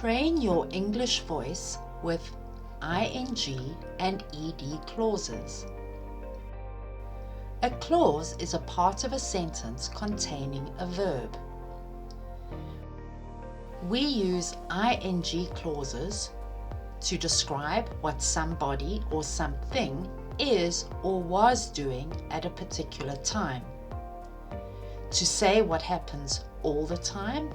Train your English voice with ing and ed clauses. A clause is a part of a sentence containing a verb. We use ing clauses to describe what somebody or something is or was doing at a particular time. To say what happens all the time,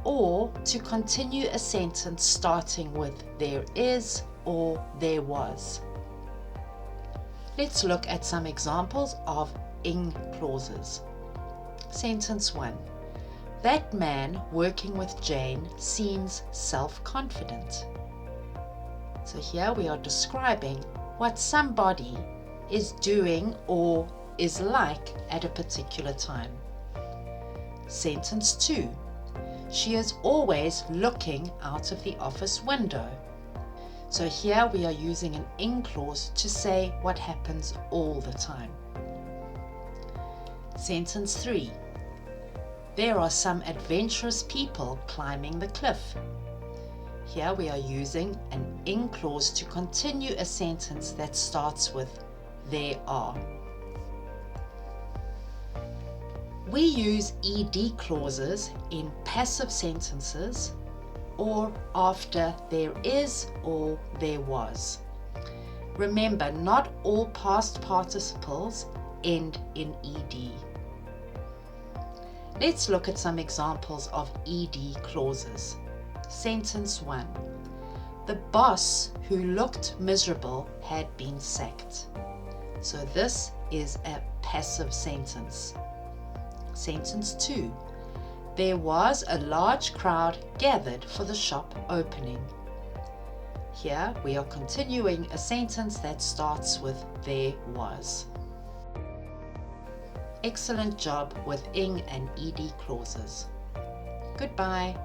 or to continue a sentence starting with there is or there was. Let's look at some examples of ing clauses. Sentence 1. That man working with Jane seems self-confident. So here we are describing what somebody is doing or is like at a particular time. Sentence 2. She is always looking out of the office window. So here we are using an ing clause to say what happens all the time. Sentence 3. There are some adventurous people climbing the cliff. Here we are using an ing clause to continue a sentence that starts with there are. We use ed clauses in passive sentences or after there is or there was. Remember, not all past participles end in ed. Let's look at some examples of ed clauses. Sentence 1. The boss who looked miserable had been sacked. So this is a passive sentence. Sentence 2. There was a large crowd gathered for the shop opening. Here we are continuing a sentence that starts with there was. Excellent job with ing and ed clauses. Goodbye.